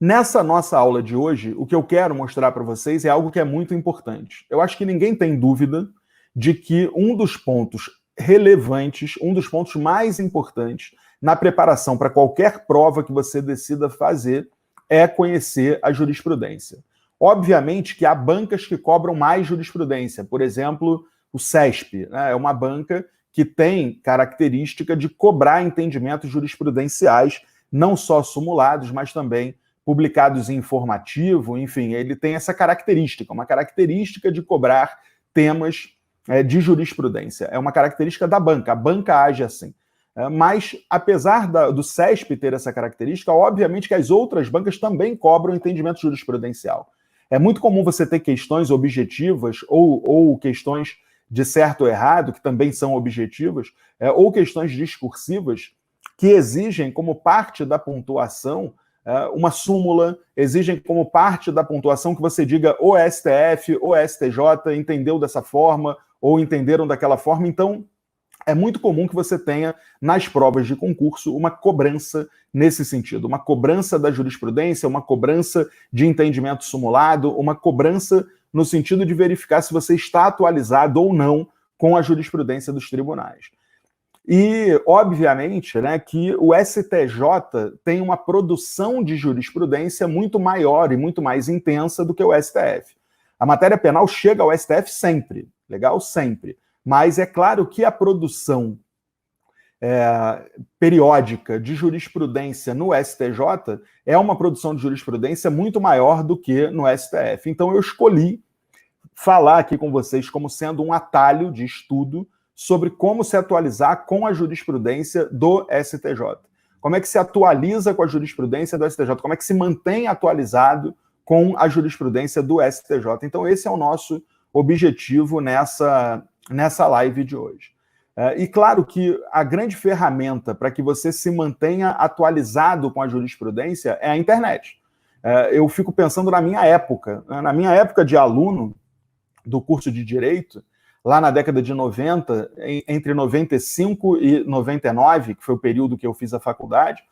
Nessa nossa aula de hoje, o que eu quero mostrar para vocês é algo que é muito importante. Eu acho que ninguém tem dúvida de que um dos pontos relevantes, um dos pontos mais importantes na preparação para qualquer prova que você decida fazer é conhecer a jurisprudência. Obviamente que há bancas que cobram mais jurisprudência. Por exemplo, o CESP, né, é uma banca que tem característica de cobrar entendimentos jurisprudenciais, não só simulados, mas também publicados em informativo, enfim, ele tem essa característica, uma característica de cobrar temas de jurisprudência. É uma característica da banca, a banca age assim. Mas, apesar do CESP ter essa característica, obviamente que as outras bancas também cobram entendimento jurisprudencial. É muito comum você ter questões objetivas ou questões de certo ou errado, que também são objetivas, ou questões discursivas, que exigem como parte da pontuação uma súmula, exigem como parte da pontuação que você diga o STF, o STJ entendeu dessa forma, ou entenderam daquela forma. Então, é muito comum que você tenha, nas provas de concurso, uma cobrança nesse sentido. Uma cobrança da jurisprudência, uma cobrança de entendimento simulado, uma cobrança no sentido de verificar se você está atualizado ou não com a jurisprudência dos tribunais. E, obviamente, né, que o STJ tem uma produção de jurisprudência muito maior e muito mais intensa do que o STF. A matéria penal chega ao STF sempre, legal? Sempre. Mas é claro que a produção periódica de jurisprudência no STJ é uma produção de jurisprudência muito maior do que no STF. Então eu escolhi falar aqui com vocês como sendo um atalho de estudo sobre como se atualizar com a jurisprudência do STJ. Como é que se atualiza com a jurisprudência do STJ? Como é que se mantém atualizado com a jurisprudência do STJ? Então esse é o nosso objetivo nessa live de hoje. E claro que a grande ferramenta para que você se mantenha atualizado com a jurisprudência é a internet. Eu fico pensando na minha época de aluno do curso de Direito, lá na década de 90, entre 95 e 99, que foi o período que eu fiz a faculdade,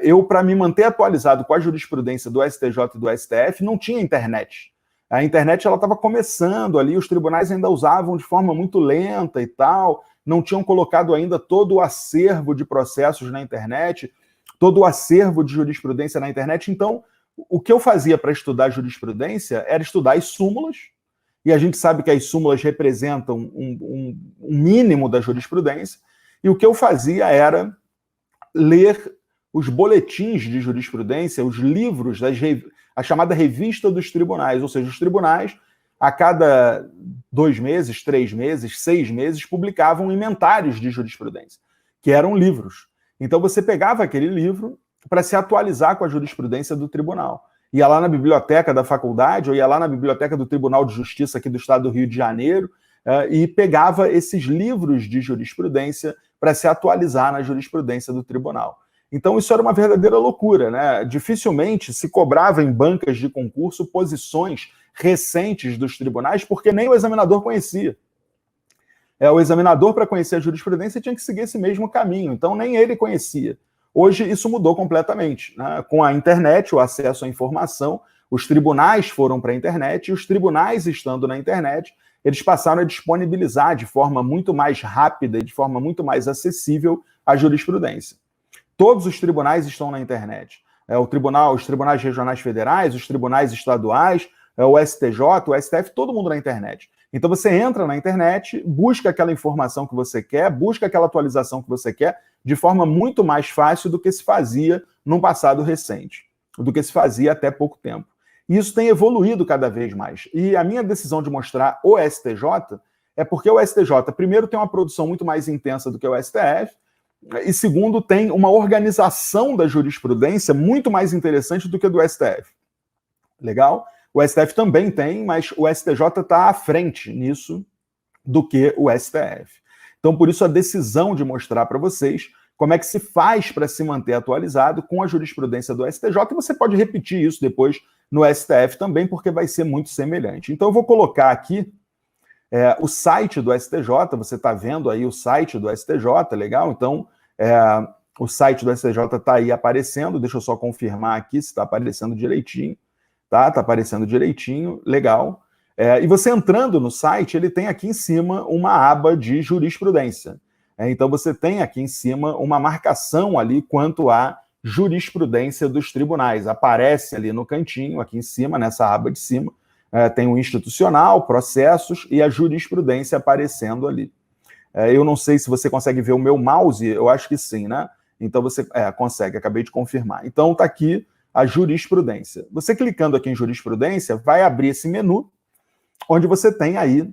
eu, para me manter atualizado com a jurisprudência do STJ e do STF, não tinha internet. A internet estava começando ali, os tribunais ainda usavam de forma muito lenta e tal, não tinham colocado ainda todo o acervo de processos na internet, todo o acervo de jurisprudência na internet. Então, o que eu fazia para estudar jurisprudência era estudar as súmulas, e a gente sabe que as súmulas representam um mínimo da jurisprudência, e o que eu fazia era ler os boletins de jurisprudência, os livros, a chamada revista dos tribunais, ou seja, os tribunais, a cada 2 meses, 3 meses, 6 meses, publicavam inventários de jurisprudência, que eram livros. Então você pegava aquele livro para se atualizar com a jurisprudência do tribunal. Ia lá na biblioteca da faculdade, ou ia lá na biblioteca do Tribunal de Justiça aqui do estado do Rio de Janeiro, e pegava esses livros de jurisprudência para se atualizar na jurisprudência do tribunal. Então isso era uma verdadeira loucura, né? Dificilmente se cobrava em bancas de concurso posições recentes dos tribunais, porque nem o examinador conhecia. O examinador, para conhecer a jurisprudência, tinha que seguir esse mesmo caminho, então nem ele conhecia. Hoje isso mudou completamente, né? Com a internet, o acesso à informação, os tribunais foram para a internet, e os tribunais, estando na internet, eles passaram a disponibilizar de forma muito mais rápida e de forma muito mais acessível a jurisprudência. Todos os tribunais estão na internet. Os tribunais regionais federais, os tribunais estaduais, o STJ, o STF, todo mundo na internet. Então você entra na internet, busca aquela informação que você quer, busca aquela atualização que você quer, de forma muito mais fácil do que se fazia num passado recente, do que se fazia até pouco tempo. E isso tem evoluído cada vez mais. E a minha decisão de mostrar o STJ é porque o STJ, primeiro, tem uma produção muito mais intensa do que o STF, e segundo, tem uma organização da jurisprudência muito mais interessante do que a do STF. Legal? O STF também tem, mas o STJ está à frente nisso do que o STF. Então, por isso, a decisão de mostrar para vocês como é que se faz para se manter atualizado com a jurisprudência do STJ, e você pode repetir isso depois no STF também, porque vai ser muito semelhante. Então, eu vou colocar aqui o site do STJ, você está vendo aí o site do STJ, legal? Então, O site do STJ está aí aparecendo, deixa eu só confirmar aqui se está aparecendo direitinho. Tá aparecendo direitinho, legal. E você entrando no site, ele tem aqui em cima uma aba de jurisprudência. Então você tem aqui em cima uma marcação ali quanto à jurisprudência dos tribunais. Aparece ali no cantinho, aqui em cima, nessa aba de cima, tem o institucional, processos e a jurisprudência aparecendo ali. Eu não sei se você consegue ver o meu mouse, eu acho que sim, né? Então você consegue, acabei de confirmar. Então está aqui a jurisprudência. Você clicando aqui em jurisprudência, vai abrir esse menu, onde você tem aí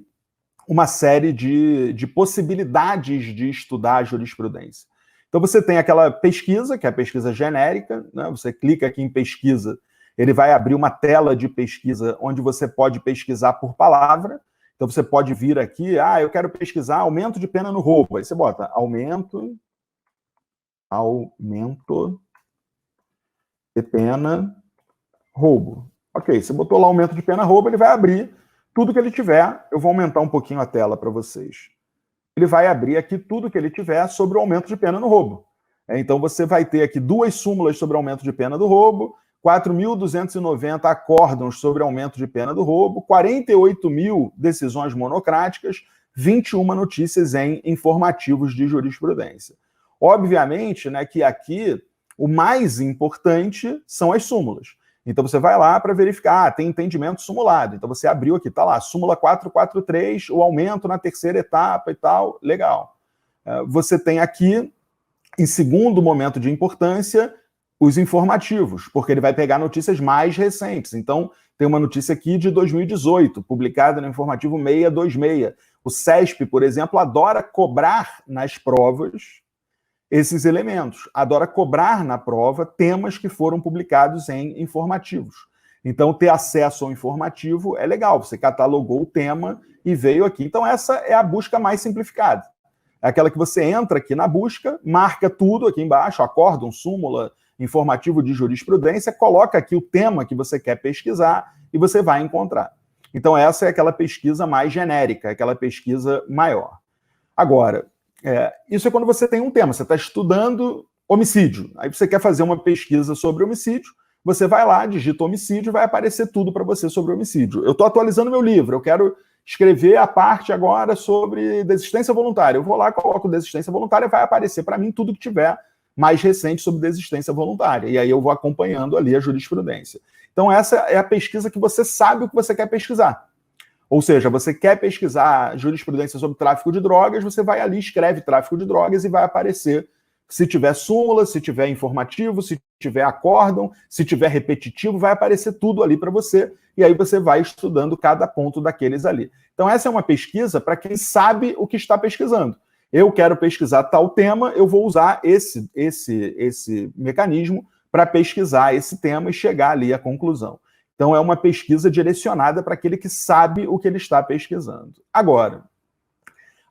uma série de possibilidades de estudar a jurisprudência. Então você tem aquela pesquisa, que é a pesquisa genérica, né? Você clica aqui em pesquisa, ele vai abrir uma tela de pesquisa onde você pode pesquisar por palavra. Então você pode vir aqui, eu quero pesquisar aumento de pena no roubo. Aí você bota aumento de pena roubo. Ok, você botou lá aumento de pena roubo, ele vai abrir tudo que ele tiver. Eu vou aumentar um pouquinho a tela para vocês. Ele vai abrir aqui tudo que ele tiver sobre o aumento de pena no roubo. Então você vai ter aqui 2 súmulas sobre aumento de pena do roubo, 4.290 acórdãos sobre aumento de pena do roubo, 48.000 decisões monocráticas, 21 notícias em informativos de jurisprudência. Obviamente, né, que aqui o mais importante são as súmulas. Então você vai lá para verificar, tem entendimento simulado. Então você abriu aqui, tá lá, súmula 443, o aumento na terceira etapa e tal, legal. Você tem aqui, em segundo momento de importância, os informativos, porque ele vai pegar notícias mais recentes. Então tem uma notícia aqui de 2018, publicada no informativo 626. O CESP, por exemplo, adora cobrar nas provas esses elementos, adora cobrar na prova temas que foram publicados em informativos. Então, ter acesso ao informativo é legal, você catalogou o tema e veio aqui. Então, essa é a busca mais simplificada. É aquela que você entra aqui na busca, marca tudo aqui embaixo, acórdão, súmula, informativo de jurisprudência, coloca aqui o tema que você quer pesquisar e você vai encontrar. Então, essa é aquela pesquisa mais genérica, aquela pesquisa maior. Agora, isso é quando você tem um tema, você está estudando homicídio, aí você quer fazer uma pesquisa sobre homicídio, você vai lá, digita homicídio, vai aparecer tudo para você sobre homicídio. Eu estou atualizando meu livro, eu quero escrever a parte agora sobre desistência voluntária. Eu vou lá, coloco desistência voluntária, vai aparecer para mim tudo que tiver mais recente sobre desistência voluntária, e aí eu vou acompanhando ali a jurisprudência. Então essa é a pesquisa que você sabe o que você quer pesquisar. Ou seja, você quer pesquisar jurisprudência sobre tráfico de drogas, você vai ali, escreve tráfico de drogas e vai aparecer se tiver súmula, se tiver informativo, se tiver acórdão, se tiver repetitivo, vai aparecer tudo ali para você, e aí você vai estudando cada ponto daqueles ali. Então essa é uma pesquisa para quem sabe o que está pesquisando. Eu quero pesquisar tal tema, eu vou usar esse mecanismo para pesquisar esse tema e chegar ali à conclusão. Então, é uma pesquisa direcionada para aquele que sabe o que ele está pesquisando. Agora,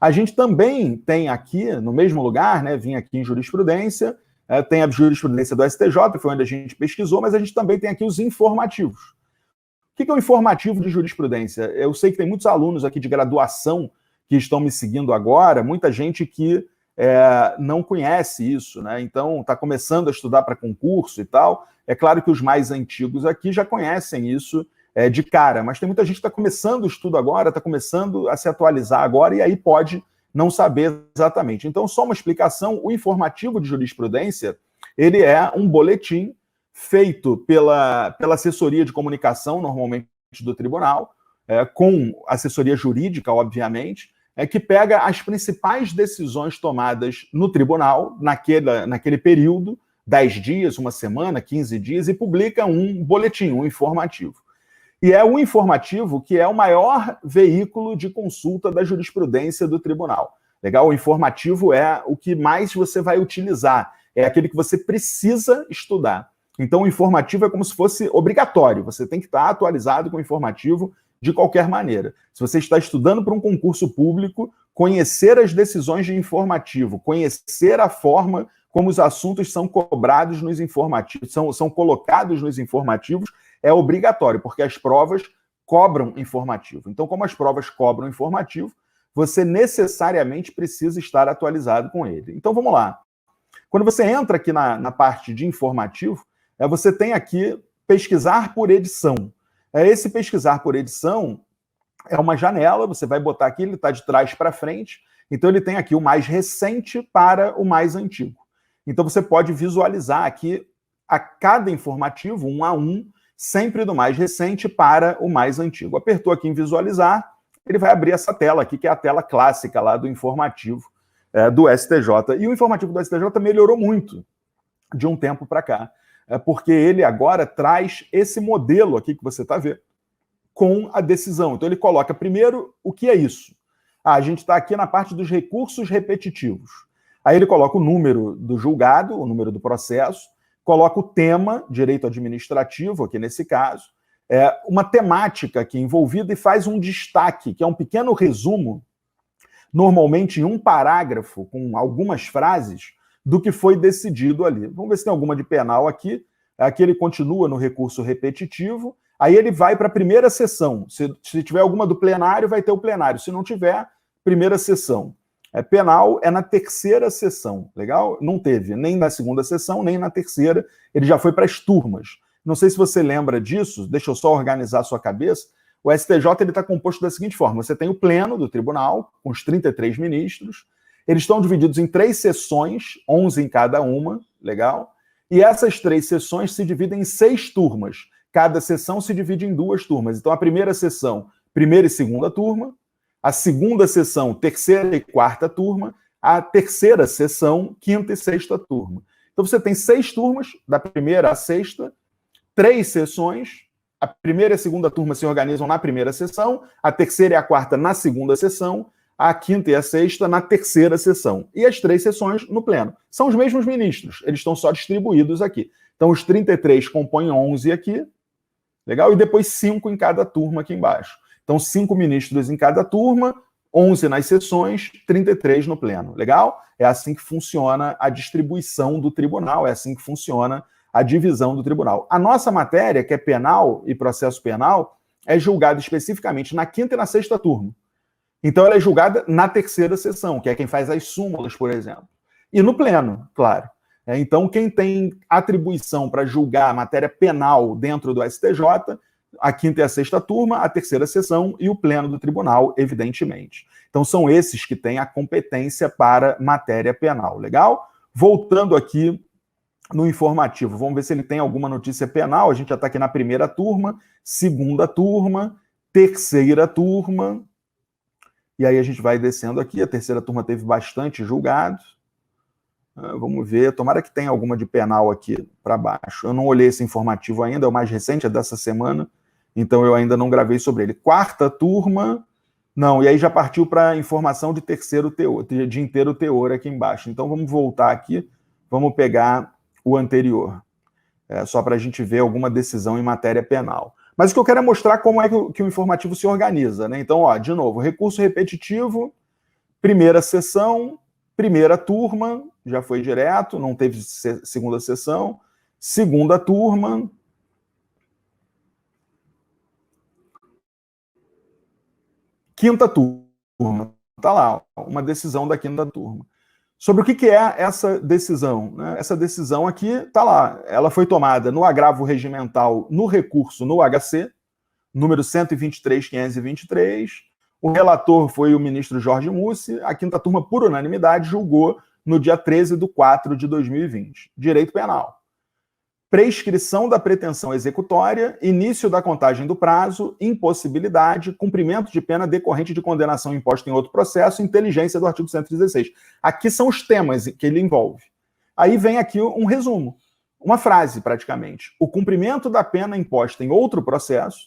a gente também tem aqui, no mesmo lugar, né, vim aqui em jurisprudência, tem a jurisprudência do STJ, que foi onde a gente pesquisou, mas a gente também tem aqui os informativos. O que é o informativo de jurisprudência? Eu sei que tem muitos alunos aqui de graduação que estão me seguindo agora, muita gente que não conhece isso, né? Então está começando a estudar para concurso e tal. É claro que os mais antigos aqui já conhecem isso de cara, mas tem muita gente que está começando o estudo agora, está começando a se atualizar agora, e aí pode não saber exatamente. Então, só uma explicação, o informativo de jurisprudência, ele é um boletim feito pela assessoria de comunicação, normalmente do tribunal, com assessoria jurídica, obviamente, que pega as principais decisões tomadas no tribunal, naquele período, 10 dias, uma semana, 15 dias, e publica um boletim, um informativo. E é o informativo que é o maior veículo de consulta da jurisprudência do tribunal. Legal? O informativo é o que mais você vai utilizar, é aquele que você precisa estudar. Então, o informativo é como se fosse obrigatório, você tem que estar atualizado com o informativo de qualquer maneira. Se você está estudando para um concurso público, conhecer as decisões de informativo, conhecer a forma como os assuntos são cobrados nos informativos, são colocados nos informativos, é obrigatório, porque as provas cobram informativo. Então, como as provas cobram informativo, você necessariamente precisa estar atualizado com ele. Então, vamos lá. Quando você entra aqui na parte de informativo, você tem aqui pesquisar por edição. Esse pesquisar por edição é uma janela, você vai botar aqui, ele está de trás para frente, então ele tem aqui o mais recente para o mais antigo. Então você pode visualizar aqui a cada informativo, um a um, sempre do mais recente para o mais antigo. Apertou aqui em visualizar, ele vai abrir essa tela aqui, que é a tela clássica lá do informativo do STJ. E o informativo do STJ melhorou muito de um tempo para cá, porque ele agora traz esse modelo aqui que você está vendo com a decisão. Então ele coloca primeiro o que é isso. A gente está aqui na parte dos recursos repetitivos. Aí ele coloca o número do julgado, o número do processo, coloca o tema, direito administrativo, aqui nesse caso, uma temática aqui envolvida e faz um destaque, que é um pequeno resumo, normalmente em um parágrafo, com algumas frases, do que foi decidido ali. Vamos ver se tem alguma de penal aqui. Aqui ele continua no recurso repetitivo, aí ele vai para a primeira sessão. Se tiver alguma do plenário, vai ter o plenário. Se não tiver, primeira sessão. Penal é na terceira sessão, legal? Não teve nem na segunda sessão, nem na terceira. Ele já foi para as turmas. Não sei se você lembra disso, deixa eu só organizar a sua cabeça. O STJ está composto da seguinte forma: você tem o pleno do tribunal, com os 33 ministros, eles estão divididos em 3 sessões, 11 em cada uma, legal? E essas 3 sessões se dividem em 6 turmas. Cada sessão se divide em 2 turmas. Então a primeira sessão, primeira e segunda turma, a segunda sessão, terceira e quarta turma, a terceira sessão, quinta e sexta turma. Então você tem 6 turmas, da primeira à sexta, 3 sessões, a primeira e a segunda turma se organizam na primeira sessão, a terceira e a quarta na segunda sessão, a quinta e a sexta na terceira sessão. E as 3 sessões no pleno. São os mesmos ministros, eles estão só distribuídos aqui. Então os 33 compõem 11 aqui, legal? E depois 5 em cada turma aqui embaixo. Então 5 ministros em cada turma, 11 nas sessões, 33 no pleno, legal? É assim que funciona a distribuição do tribunal, é assim que funciona a divisão do tribunal. A nossa matéria, que é penal e processo penal, é julgada especificamente na quinta e na sexta turma. Então ela é julgada na terceira sessão, que é quem faz as súmulas, por exemplo. E no pleno, claro. Então quem tem atribuição para julgar a matéria penal dentro do STJ, a quinta e a sexta turma, a terceira sessão e o pleno do tribunal, evidentemente. Então são esses que têm a competência para matéria penal, legal? Voltando aqui no informativo, vamos ver se ele tem alguma notícia penal. A gente já está aqui na primeira turma, segunda turma, terceira turma, e aí a gente vai descendo aqui. A terceira turma teve bastante julgados. Vamos ver, tomara que tenha alguma de penal aqui para baixo. Eu não olhei esse informativo ainda, é o mais recente, é dessa semana, então eu ainda não gravei sobre ele. Quarta turma, não, e aí já partiu para informação de terceiro teor, de inteiro teor aqui embaixo. Então vamos voltar aqui, vamos pegar o anterior, só para a gente ver alguma decisão em matéria penal. Mas o que eu quero é mostrar como é que o informativo se organiza, né? Então, ó, de novo, recurso repetitivo, primeira sessão, primeira turma, já foi direto, não teve segunda sessão. Segunda turma. Quinta turma. Está lá, uma decisão da quinta turma. Sobre o que é essa decisão, né? Essa decisão aqui está lá. Ela foi tomada no agravo regimental, no recurso no HC, número 123.523. O relator foi o ministro Jorge Mussi. A quinta turma, por unanimidade, julgou no dia 13/4/2020. Direito penal. Prescrição da pretensão executória, início da contagem do prazo, impossibilidade, cumprimento de pena decorrente de condenação imposta em outro processo, inteligência do artigo 116. Aqui são os temas que ele envolve. Aí vem aqui um resumo, uma frase praticamente. O cumprimento da pena imposta em outro processo,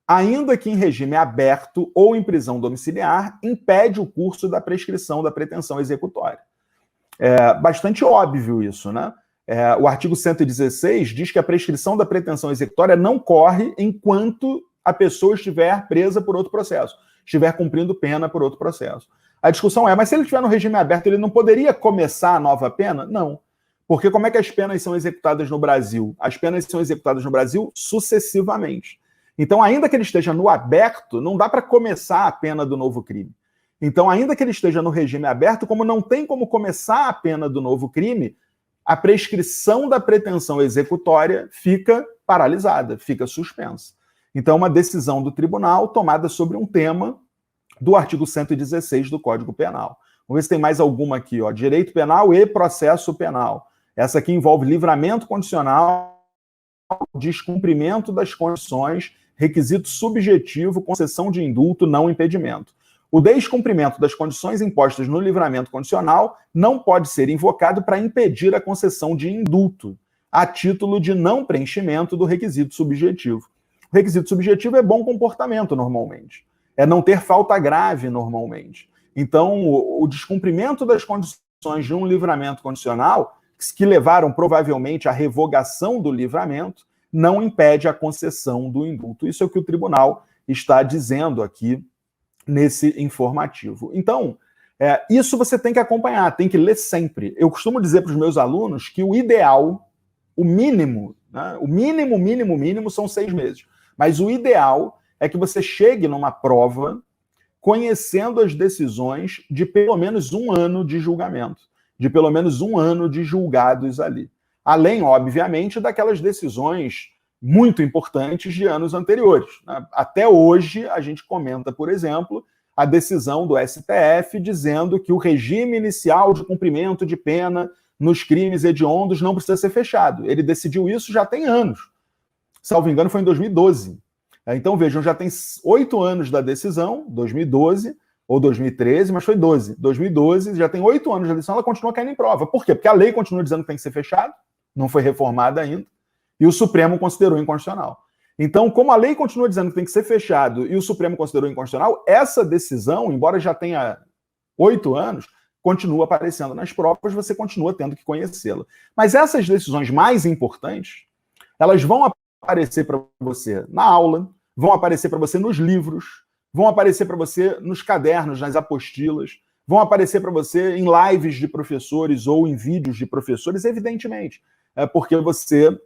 ainda que em regime aberto ou em prisão domiciliar, impede o curso da prescrição da pretensão executória. É bastante óbvio isso, né? O artigo 116 diz que a prescrição da pretensão executória não corre enquanto a pessoa estiver presa por outro processo, estiver cumprindo pena por outro processo. A discussão é, mas se ele estiver no regime aberto, ele não poderia começar a nova pena? Não. Porque como é que as penas são executadas no Brasil? As penas são executadas no Brasil sucessivamente. Então, ainda que ele esteja no aberto, não dá para começar a pena do novo crime. Então, ainda que ele esteja no regime aberto, como não tem como começar a pena do novo crime, a prescrição da pretensão executória fica paralisada, fica suspensa. Então, uma decisão do tribunal tomada sobre um tema do artigo 116 do Código Penal. Vamos ver se tem mais alguma aqui, ó. Direito penal e processo penal. Essa aqui envolve livramento condicional, descumprimento das condições, requisito subjetivo, concessão de indulto, não impedimento. O descumprimento das condições impostas no livramento condicional não pode ser invocado para impedir a concessão de indulto, a título de não preenchimento do requisito subjetivo. O requisito subjetivo é bom comportamento, normalmente. É não ter falta grave, normalmente. Então, o descumprimento das condições de um livramento condicional, que levaram provavelmente à revogação do livramento, não impede a concessão do indulto. Isso é o que o tribunal está dizendo aqui nesse informativo. Então, isso você tem que acompanhar, tem que ler sempre. Eu costumo dizer para os meus alunos que o ideal, o mínimo, né, o mínimo são 6 meses. Mas o ideal é que você chegue numa prova conhecendo as decisões de pelo menos 1 ano de julgamento, de pelo menos 1 ano de julgados ali. Além, obviamente, daquelas decisões muito importantes de anos anteriores. Até hoje, a gente comenta, por exemplo, a decisão do STF dizendo que o regime inicial de cumprimento de pena nos crimes hediondos não precisa ser fechado. Ele decidiu isso já tem anos. Salvo engano, foi em 2012. Então, vejam, já tem 8 anos da decisão, 2012 ou 2013, mas foi 2012, já tem 8 anos da decisão, ela continua caindo em prova. Por quê? Porque a lei continua dizendo que tem que ser fechado, não foi reformada ainda, e o Supremo considerou inconstitucional. Então, como a lei continua dizendo que tem que ser fechado e o Supremo considerou inconstitucional, essa decisão, embora já tenha 8 anos, continua aparecendo nas provas, você continua tendo que conhecê-la. Mas essas decisões mais importantes, elas vão aparecer para você na aula, vão aparecer para você nos livros, vão aparecer para você nos cadernos, nas apostilas, vão aparecer para você em lives de professores ou em vídeos de professores, evidentemente, porque você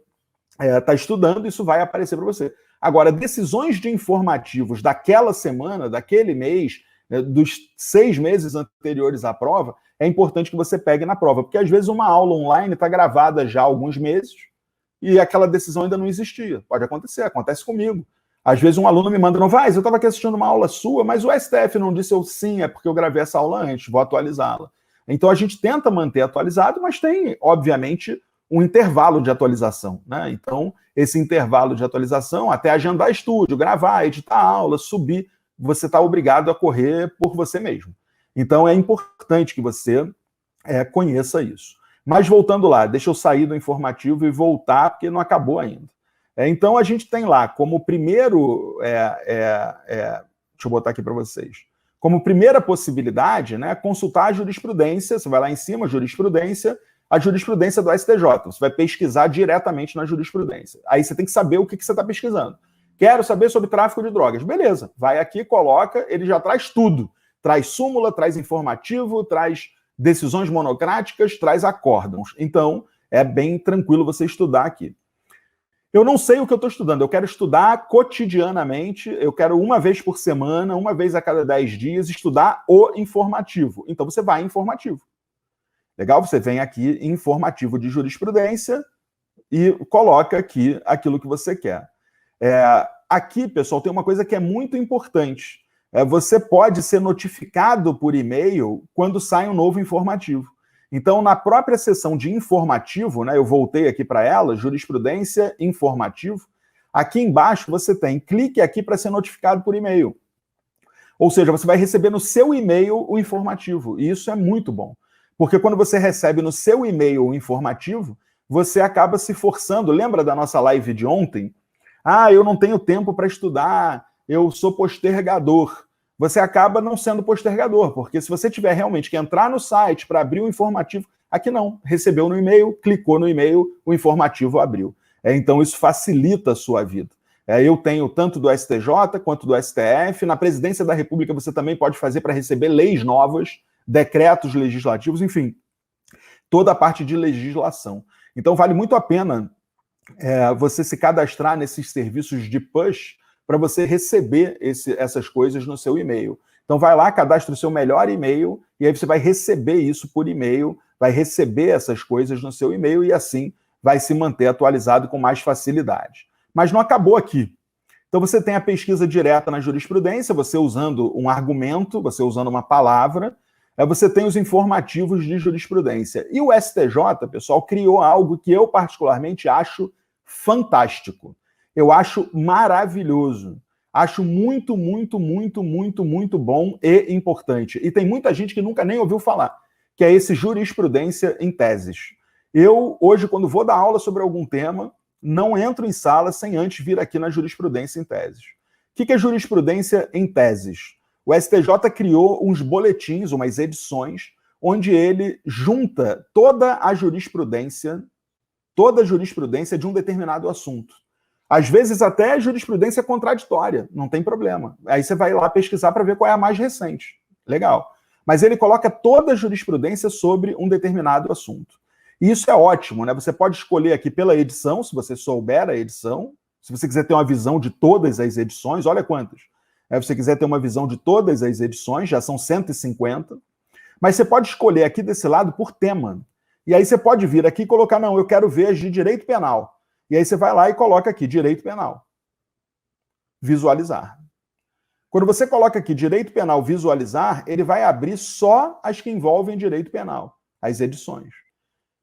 está estudando, isso vai aparecer para você. Agora, decisões de informativos daquela semana, daquele mês, dos 6 meses anteriores à prova, é importante que você pegue na prova, porque às vezes uma aula online está gravada já há alguns meses e aquela decisão ainda não existia. Pode acontecer, acontece comigo. Às vezes um aluno me manda, Novaes, eu estava aqui assistindo uma aula sua, mas o STF não disse eu sim, é porque eu gravei essa aula antes, vou atualizá-la. Então a gente tenta manter atualizado, mas tem, obviamente, um intervalo de atualização, né? Então, esse intervalo de atualização, até agendar estúdio, gravar, editar aula, subir, você está obrigado a correr por você mesmo. Então, é importante que você conheça isso. Mas voltando lá, deixa eu sair do informativo e voltar, porque não acabou ainda. Então, a gente tem lá como primeiro... deixa eu botar aqui para vocês. Como primeira possibilidade, né, consultar a jurisprudência, você vai lá em cima, jurisprudência, a jurisprudência do STJ. Você vai pesquisar diretamente na jurisprudência. Aí você tem que saber o que você está pesquisando. Quero saber sobre tráfico de drogas. Beleza, vai aqui, coloca, ele já traz tudo. Traz súmula, traz informativo, traz decisões monocráticas, traz acórdãos. Então, é bem tranquilo você estudar aqui. Eu não sei o que eu estou estudando, eu quero estudar cotidianamente, eu quero uma vez por semana, uma vez a cada 10 dias, estudar o informativo. Então, você vai em informativo. Legal? Você vem aqui em informativo de jurisprudência e coloca aqui aquilo que você quer. Aqui, pessoal, tem uma coisa que é muito importante. Você pode ser notificado por e-mail quando sai um novo informativo. Então, na própria seção de informativo, né, eu voltei aqui para ela, jurisprudência, informativo, aqui embaixo você tem, clique aqui para ser notificado por e-mail. Ou seja, você vai receber no seu e-mail o informativo, e isso é muito bom. Porque quando você recebe no seu e-mail o informativo, você acaba se forçando. Lembra da nossa live de ontem? Eu não tenho tempo para estudar, eu sou postergador. Você acaba não sendo postergador, porque se você tiver realmente que entrar no site para abrir o informativo, aqui não, recebeu no e-mail, clicou no e-mail, o informativo abriu. Então isso facilita a sua vida. Eu tenho tanto do STJ quanto do STF, na Presidência da República você também pode fazer para receber leis novas, decretos legislativos, enfim, toda a parte de legislação. Então vale muito a pena você se cadastrar nesses serviços de push para você receber essas coisas no seu e-mail. Então vai lá, cadastra o seu melhor e-mail e aí você vai receber isso por e-mail vai receber essas coisas no seu e-mail e assim vai se manter atualizado com mais facilidade. Mas não acabou aqui. Então você tem a pesquisa direta na jurisprudência, você usando um argumento, você usando uma palavra, você tem os informativos de jurisprudência. E o STJ, pessoal, criou algo que eu particularmente acho fantástico. Eu acho maravilhoso. Acho muito, muito, muito, muito, muito bom e importante. E tem muita gente que nunca nem ouviu falar, que é esse jurisprudência em teses. Eu, hoje, quando vou dar aula sobre algum tema, não entro em sala sem antes vir aqui na jurisprudência em teses. O que é jurisprudência em teses? O STJ criou uns boletins, umas edições, onde ele junta toda a jurisprudência de um determinado assunto. Às vezes até jurisprudência contraditória, não tem problema. Aí você vai lá pesquisar para ver qual é a mais recente. Legal. Mas ele coloca toda a jurisprudência sobre um determinado assunto. E isso é ótimo, né? Você pode escolher aqui pela edição, se você souber a edição. Se você quiser ter uma visão de todas as edições, olha quantas. Se você quiser ter uma visão de todas as edições, já são 150. Mas você pode escolher aqui desse lado por tema. E aí você pode vir aqui e colocar, não, eu quero ver as de direito penal. E aí você vai lá e coloca aqui, direito penal. Visualizar. Quando você coloca aqui, direito penal, visualizar, ele vai abrir só as que envolvem direito penal, as edições.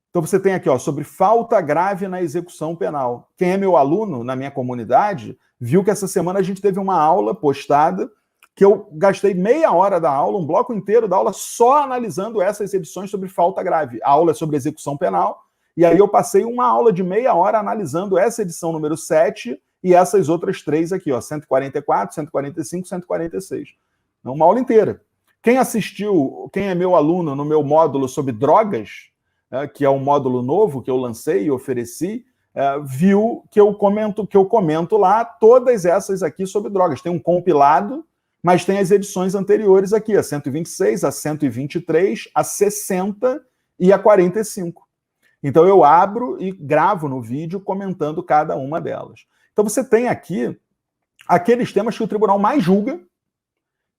Então você tem aqui, ó, sobre falta grave na execução penal. Quem é meu aluno na minha comunidade, viu que essa semana a gente teve uma aula postada, que eu gastei meia hora da aula, um bloco inteiro da aula, só analisando essas edições sobre falta grave. A aula é sobre execução penal, e aí eu passei uma aula de meia hora analisando essa edição número 7 e essas outras três aqui, ó, 144, 145, 146. Uma aula inteira. Quem assistiu, quem é meu aluno no meu módulo sobre drogas, que é um módulo novo que eu lancei e ofereci, viu que eu comento lá todas essas aqui sobre drogas. Tem um compilado, mas tem as edições anteriores aqui, a 126, a 123, a 60 e a 45. Então eu abro e gravo no vídeo comentando cada uma delas. Então você tem aqui aqueles temas que o tribunal mais julga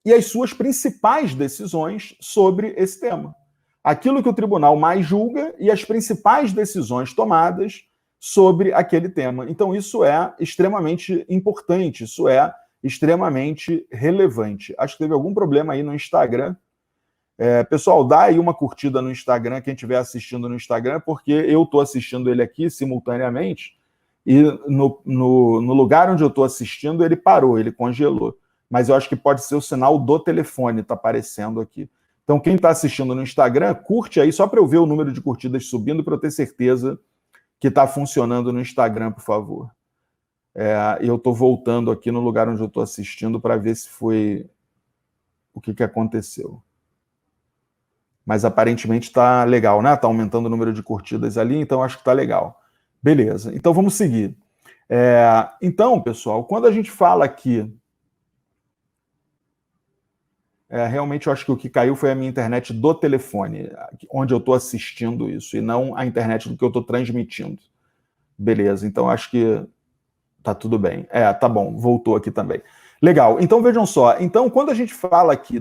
e as suas principais decisões sobre esse tema. Aquilo que o tribunal mais julga e as principais decisões tomadas sobre aquele tema. Então isso é extremamente importante, isso é extremamente relevante. Acho que teve algum problema aí no Instagram. Pessoal, dá aí uma curtida no Instagram, quem estiver assistindo no Instagram, porque eu estou assistindo ele aqui simultaneamente e no lugar onde eu estou assistindo ele parou, ele congelou. Mas eu acho que pode ser o sinal do telefone, está aparecendo aqui. Então quem está assistindo no Instagram, curte aí só para eu ver o número de curtidas subindo, para eu ter certeza que está funcionando no Instagram, por favor. Eu estou voltando aqui no lugar onde eu estou assistindo para ver se foi o que aconteceu. Mas aparentemente está legal, né? Está aumentando o número de curtidas ali, então acho que está legal. Beleza, então vamos seguir. Então, pessoal, quando a gente fala aqui... realmente eu acho que o que caiu foi a minha internet do telefone, onde eu estou assistindo isso, e não a internet do que eu estou transmitindo. Beleza, então acho que tá tudo bem. Tá bom, voltou aqui também. Legal, então vejam só. Então, quando a gente fala aqui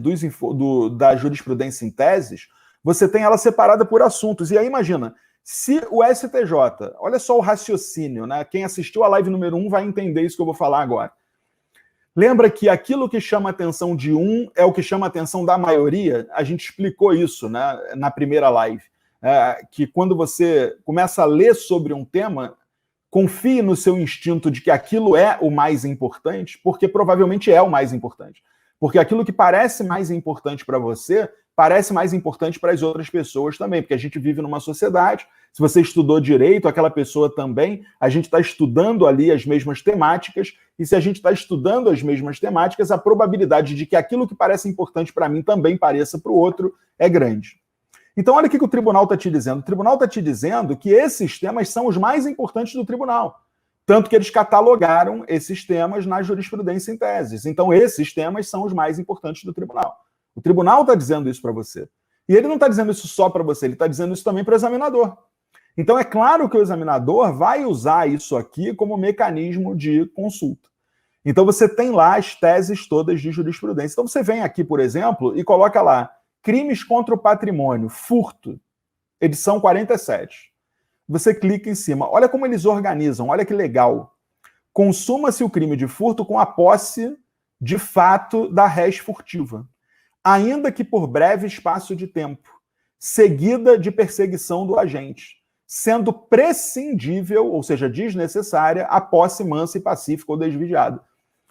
da jurisprudência em teses, você tem ela separada por assuntos. E aí, imagina, se o STJ... Olha só o raciocínio, né? Quem assistiu a live número 1 vai entender isso que eu vou falar agora. Lembra que aquilo que chama a atenção de um é o que chama a atenção da maioria? A gente explicou isso, né, na primeira live. Que quando você começa a ler sobre um tema, confie no seu instinto de que aquilo é o mais importante, porque provavelmente é o mais importante. Porque aquilo que parece mais importante para você, parece mais importante para as outras pessoas também, porque a gente vive numa sociedade, se você estudou direito, aquela pessoa também, a gente está estudando ali as mesmas temáticas, e se a gente está estudando as mesmas temáticas, a probabilidade de que aquilo que parece importante para mim também pareça para o outro é grande. Então, olha o que o tribunal está te dizendo. O tribunal está te dizendo que esses temas são os mais importantes do tribunal. Tanto que eles catalogaram esses temas na jurisprudência em teses. Então, esses temas são os mais importantes do tribunal. O tribunal está dizendo isso para você. E ele não está dizendo isso só para você, ele está dizendo isso também para o examinador. Então, é claro que o examinador vai usar isso aqui como mecanismo de consulta. Então, você tem lá as teses todas de jurisprudência. Então, você vem aqui, por exemplo, e coloca lá crimes contra o patrimônio, furto. edição 47. Você clica em cima. Olha como eles organizam, olha que legal. Consuma-se o crime de furto com a posse de fato da res furtiva, ainda que por breve espaço de tempo, seguida de perseguição do agente, sendo prescindível, ou seja, desnecessária, a posse mansa e pacífica ou desviada.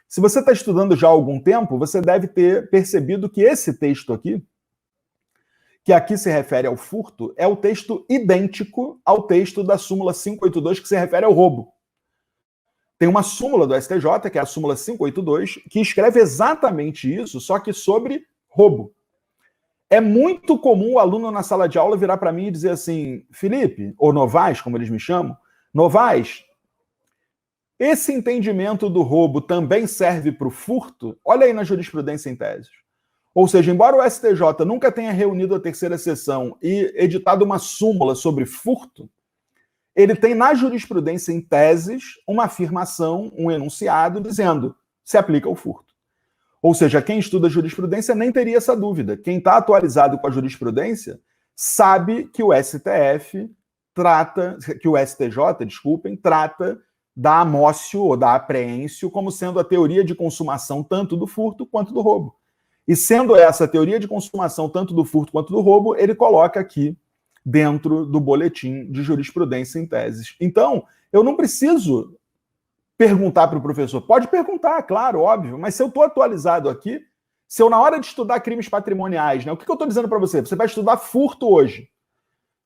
Se você está estudando já há algum tempo, você deve ter percebido que esse texto aqui, que aqui se refere ao furto, é o texto idêntico ao texto da súmula 582, que se refere ao roubo. Tem uma súmula do STJ, que é a súmula 582, que escreve exatamente isso, só que sobre roubo. É muito comum o aluno na sala de aula virar para mim e dizer assim, Felipe, ou Novaes, como eles me chamam, Novaes, esse entendimento do roubo também serve para o furto? Olha aí na jurisprudência em tese. Ou seja, embora o STJ nunca tenha reunido a terceira sessão e editado uma súmula sobre furto, ele tem na jurisprudência em teses uma afirmação, um enunciado, dizendo se aplica ao furto. Ou seja, quem estuda jurisprudência nem teria essa dúvida. Quem está atualizado com a jurisprudência sabe que o STF trata, que o STJ, desculpem, trata da amócio ou da apreensio como sendo a teoria de consumação tanto do furto quanto do roubo. E sendo essa a teoria de consumação tanto do furto quanto do roubo, ele coloca aqui dentro do boletim de jurisprudência em teses. Então, eu não preciso perguntar para o professor. Pode perguntar, claro, óbvio, mas se eu estou atualizado aqui, se eu na hora de estudar crimes patrimoniais, né, o que eu estou dizendo para você? Você vai estudar furto hoje.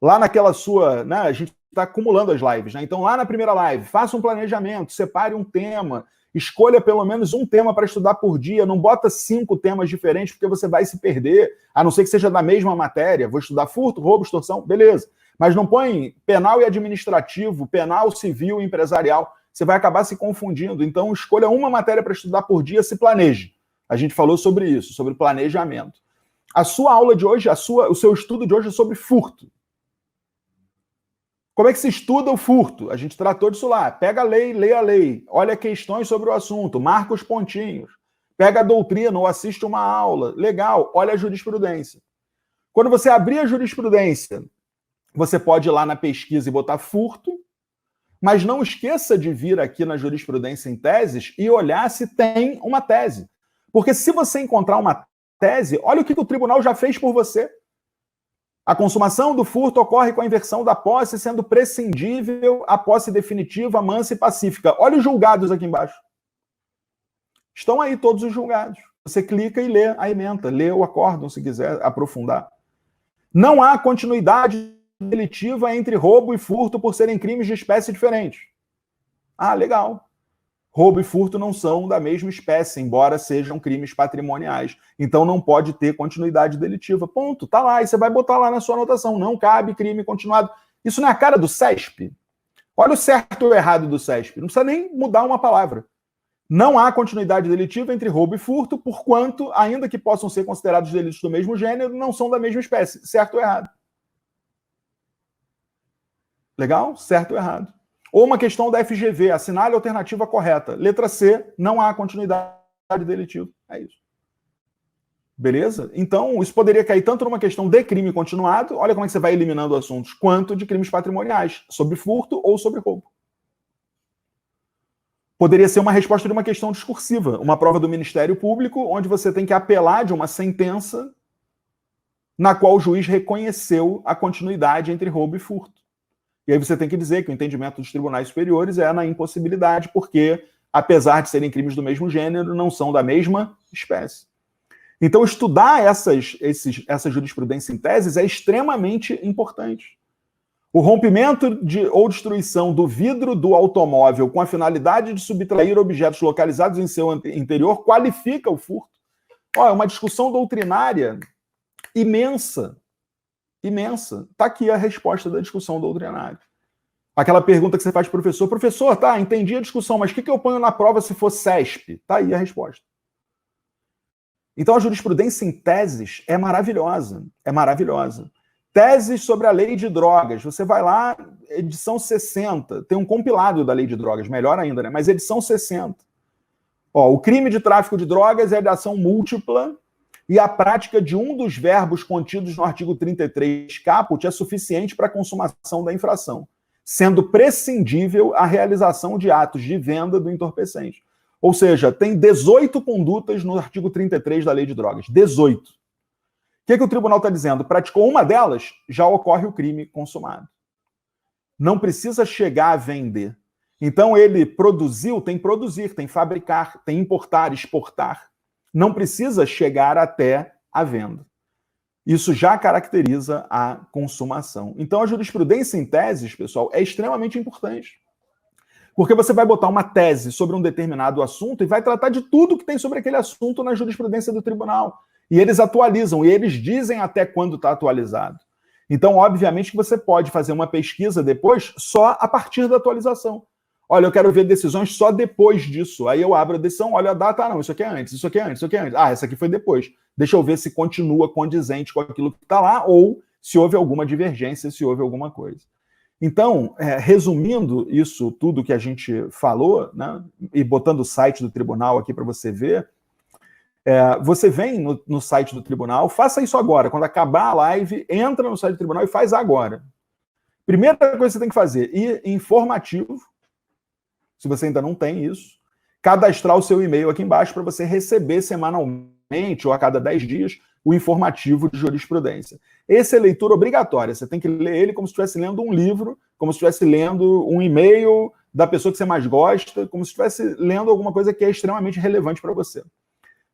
Lá naquela sua... Né, a gente está acumulando as lives, né? Então, lá na primeira live, faça um planejamento, separe um tema, escolha pelo menos um tema para estudar por dia, não bota 5 temas diferentes, porque você vai se perder, a não ser que seja da mesma matéria. Vou estudar furto, roubo, extorsão, beleza. Mas não põe penal e administrativo, penal, civil e empresarial. Você vai acabar se confundindo. Então, escolha uma matéria para estudar por dia, se planeje. A gente falou sobre isso, sobre planejamento. A sua aula de hoje, o seu estudo de hoje é sobre furto. Como é que se estuda o furto? A gente tratou disso lá. Pega a lei, lê a lei. Olha questões sobre o assunto, marca os pontinhos. Pega a doutrina ou assiste uma aula. Legal, olha a jurisprudência. Quando você abrir a jurisprudência, você pode ir lá na pesquisa e botar furto, mas não esqueça de vir aqui na jurisprudência em teses e olhar se tem uma tese. Porque se você encontrar uma tese, olha o que o tribunal já fez por você. A consumação do furto ocorre com a inversão da posse, sendo prescindível a posse definitiva, mansa e pacífica. Olha os julgados aqui embaixo. Estão aí todos os julgados. Você clica e lê a ementa, lê o acórdão, se quiser aprofundar. Não há continuidade delitiva entre roubo e furto por serem crimes de espécie diferente. Ah, legal. Roubo e furto não são da mesma espécie, embora sejam crimes patrimoniais. Então não pode ter continuidade delitiva. Ponto. Tá lá. E você vai botar lá na sua anotação. Não cabe crime continuado. Isso não é a cara do CESP? Olha o certo ou errado do CESP. Não precisa nem mudar uma palavra. Não há continuidade delitiva entre roubo e furto, porquanto, ainda que possam ser considerados delitos do mesmo gênero, não são da mesma espécie. Certo ou errado? Legal? Certo ou errado? Ou uma questão da FGV, assinale a alternativa correta. Letra C, não há continuidade delitiva. É isso. Beleza? Então, isso poderia cair tanto numa questão de crime continuado, olha como é que você vai eliminando assuntos, quanto de crimes patrimoniais, sobre furto ou sobre roubo. Poderia ser uma resposta de uma questão discursiva, uma prova do Ministério Público, onde você tem que apelar de uma sentença na qual o juiz reconheceu a continuidade entre roubo e furto. E aí você tem que dizer que o entendimento dos tribunais superiores é na impossibilidade, porque, apesar de serem crimes do mesmo gênero, não são da mesma espécie. Então, estudar essa jurisprudência em teses é extremamente importante. O rompimento ou destruição do vidro do automóvel com a finalidade de subtrair objetos localizados em seu interior qualifica o furto. É uma discussão doutrinária imensa. Imensa. Está aqui a resposta da discussão doutrinária. Aquela pergunta que você faz para o professor. Professor, tá, entendi a discussão, mas o que eu ponho na prova se for CESP? Está aí a resposta. Então, a jurisprudência em teses é maravilhosa. É maravilhosa. Teses sobre a lei de drogas. Você vai lá, edição 60. Tem um compilado da lei de drogas, melhor ainda, né? Mas edição 60. O crime de tráfico de drogas é de ação múltipla e a prática de um dos verbos contidos no artigo 33 caput é suficiente para a consumação da infração, sendo prescindível a realização de atos de venda do entorpecente. Ou seja, tem 18 condutas no artigo 33 da Lei de Drogas. 18. O que o tribunal está dizendo? Praticou uma delas, já ocorre o crime consumado. Não precisa chegar a vender. Então, ele produziu, tem produzir, tem fabricar, tem importar, exportar. Não precisa chegar até a venda. Isso já caracteriza a consumação. Então, a jurisprudência em teses, pessoal, é extremamente importante. Porque você vai botar uma tese sobre um determinado assunto e vai tratar de tudo que tem sobre aquele assunto na jurisprudência do tribunal. E eles atualizam, e eles dizem até quando está atualizado. Então, obviamente, que você pode fazer uma pesquisa depois só a partir da atualização. Olha, eu quero ver decisões só depois disso. Aí eu abro a decisão, olha a data, não, isso aqui é antes, isso aqui é antes, isso aqui é antes. Ah, essa aqui foi depois. Deixa eu ver se continua condizente com aquilo que está lá ou se houve alguma divergência, se houve alguma coisa. Então, resumindo isso tudo que a gente falou, né, e botando o site do tribunal aqui para você ver, você vem no site do tribunal, faça isso agora. Quando acabar a live, entra no site do tribunal e faz agora. Primeira coisa que você tem que fazer, ir em informativo, se você ainda não tem isso, cadastrar o seu e-mail aqui embaixo para você receber semanalmente ou a cada 10 dias o informativo de jurisprudência. Esse é leitura obrigatória, você tem que ler ele como se estivesse lendo um livro, como se estivesse lendo um e-mail da pessoa que você mais gosta, como se estivesse lendo alguma coisa que é extremamente relevante para você.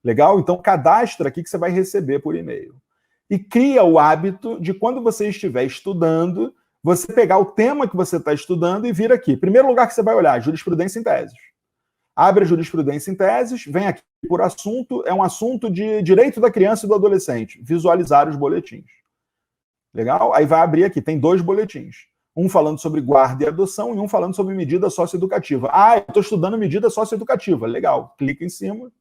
Legal? Então, cadastra aqui que você vai receber por e-mail. E cria o hábito de, quando você estiver estudando, você pegar o tema que você está estudando e vir aqui. Primeiro lugar que você vai olhar, jurisprudência em teses. Abre a jurisprudência em teses, vem aqui por assunto, é um assunto de direito da criança e do adolescente. Visualizar os boletins. Legal? Aí vai abrir aqui, tem 2 boletins. Um falando sobre guarda e adoção e um falando sobre medida socioeducativa. Ah, eu estou estudando medida socioeducativa. Legal. Clica em cima.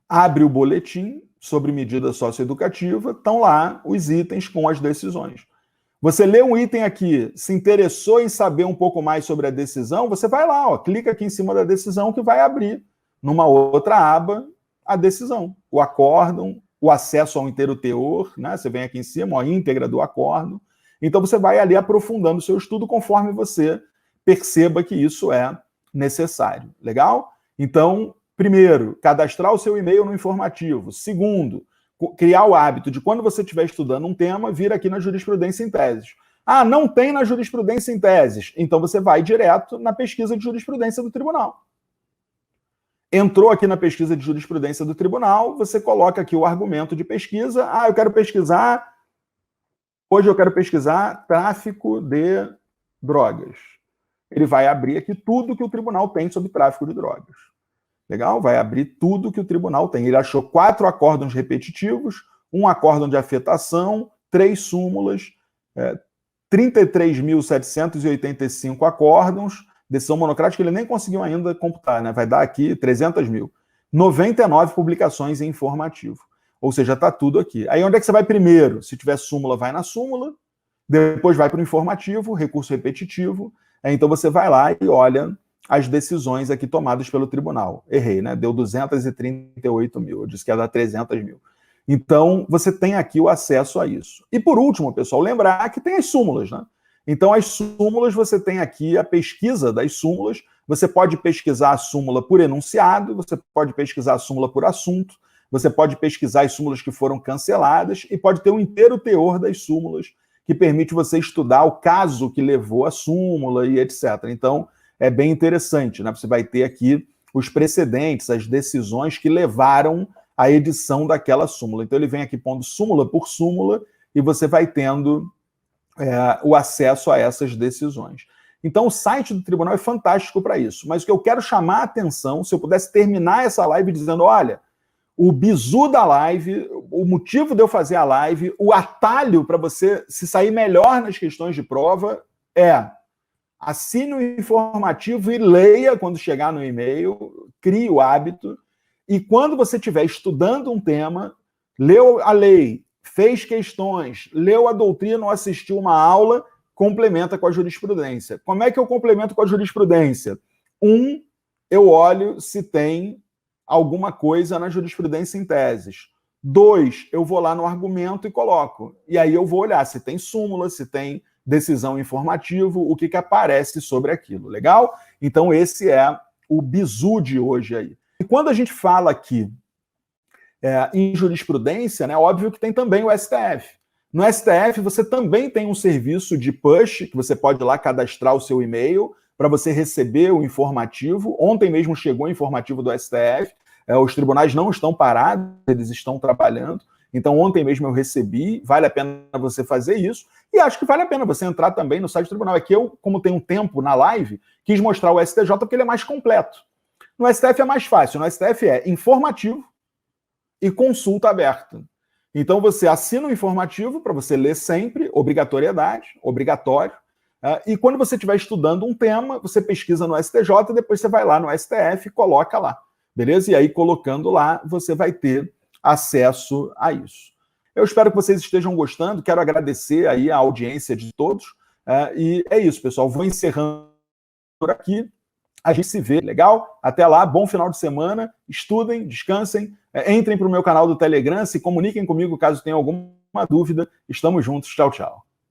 Abre o boletim sobre medida socioeducativa, estão lá os itens com as decisões. Você lê um item aqui, se interessou em saber um pouco mais sobre a decisão, você vai lá, ó, clica aqui em cima da decisão que vai abrir numa outra aba a decisão, o acórdão, o acesso ao inteiro teor, né? Você vem aqui em cima, ó, íntegra do acórdão. Então você vai ali aprofundando o seu estudo conforme você perceba que isso é necessário. Legal? Então, primeiro, cadastrar o seu e-mail no informativo. Segundo, criar o hábito de, quando você estiver estudando um tema, vir aqui na jurisprudência em teses. Ah, não tem na jurisprudência em teses. Então você vai direto na pesquisa de jurisprudência do tribunal. Entrou aqui na pesquisa de jurisprudência do tribunal, você coloca aqui o argumento de pesquisa. Ah, eu quero pesquisar... Hoje eu quero pesquisar tráfico de drogas. Ele vai abrir aqui tudo que o tribunal tem sobre tráfico de drogas. Legal? Vai abrir tudo que o tribunal tem. Ele achou 4 acórdãos repetitivos, 1 acórdão de afetação, 3 súmulas, 33.785 acórdãos, decisão monocrática, ele nem conseguiu ainda computar, né? Vai dar aqui 300 mil. 99 publicações em informativo. Ou seja, está tudo aqui. Aí onde é que você vai primeiro? Se tiver súmula, vai na súmula, depois vai para o informativo, recurso repetitivo, então você vai lá e olha as decisões aqui tomadas pelo tribunal. Errei, né? Deu 238 mil. Eu disse que ia dar 300 mil. Então, você tem aqui o acesso a isso. E por último, pessoal, lembrar que tem as súmulas, né? Então, as súmulas, você tem aqui a pesquisa das súmulas. Você pode pesquisar a súmula por enunciado, você pode pesquisar a súmula por assunto, você pode pesquisar as súmulas que foram canceladas e pode ter um inteiro teor das súmulas que permite você estudar o caso que levou a súmula e etc. Então, é bem interessante, né? Você vai ter aqui os precedentes, as decisões que levaram à edição daquela súmula. Então, ele vem aqui pondo súmula por súmula e você vai tendo o acesso a essas decisões. Então, o site do tribunal é fantástico para isso. Mas o que eu quero chamar a atenção, se eu pudesse terminar essa live dizendo, olha, o bizu da live, o motivo de eu fazer a live, o atalho para você se sair melhor nas questões de prova é: assine o informativo e leia quando chegar no e-mail, crie o hábito, e quando você estiver estudando um tema, leu a lei, fez questões, leu a doutrina ou assistiu uma aula, complementa com a jurisprudência. Como é que eu complemento com a jurisprudência? Eu olho se tem alguma coisa na jurisprudência em teses. 2, eu vou lá no argumento e coloco. E aí eu vou olhar se tem súmula, se tem decisão informativa, o que aparece sobre aquilo. Legal? Então esse é o bizu de hoje aí. E quando a gente fala aqui em jurisprudência, né, óbvio que tem também o STF. No STF você também tem um serviço de push, que você pode ir lá cadastrar o seu e-mail para você receber o informativo. Ontem mesmo chegou o informativo do STF. Os tribunais não estão parados, eles estão trabalhando. Então, ontem mesmo eu recebi, vale a pena você fazer isso. E acho que vale a pena você entrar também no site do tribunal. Aqui eu, como tenho um tempo na live, quis mostrar o STJ porque ele é mais completo. No STF é mais fácil. No STF é informativo e consulta aberta. Então, você assina o informativo para você ler sempre, obrigatoriedade, obrigatório. E quando você estiver estudando um tema, você pesquisa no STJ, depois você vai lá no STF e coloca lá. Beleza? E aí, colocando lá, você vai ter acesso a isso. Eu espero que vocês estejam gostando. Quero agradecer aí a audiência de todos. E é isso, pessoal. Vou encerrando por aqui. A gente se vê, legal? Até lá, bom final de semana. Estudem, descansem. Entrem para o meu canal do Telegram, se comuniquem comigo caso tenham alguma dúvida. Estamos juntos. Tchau, tchau.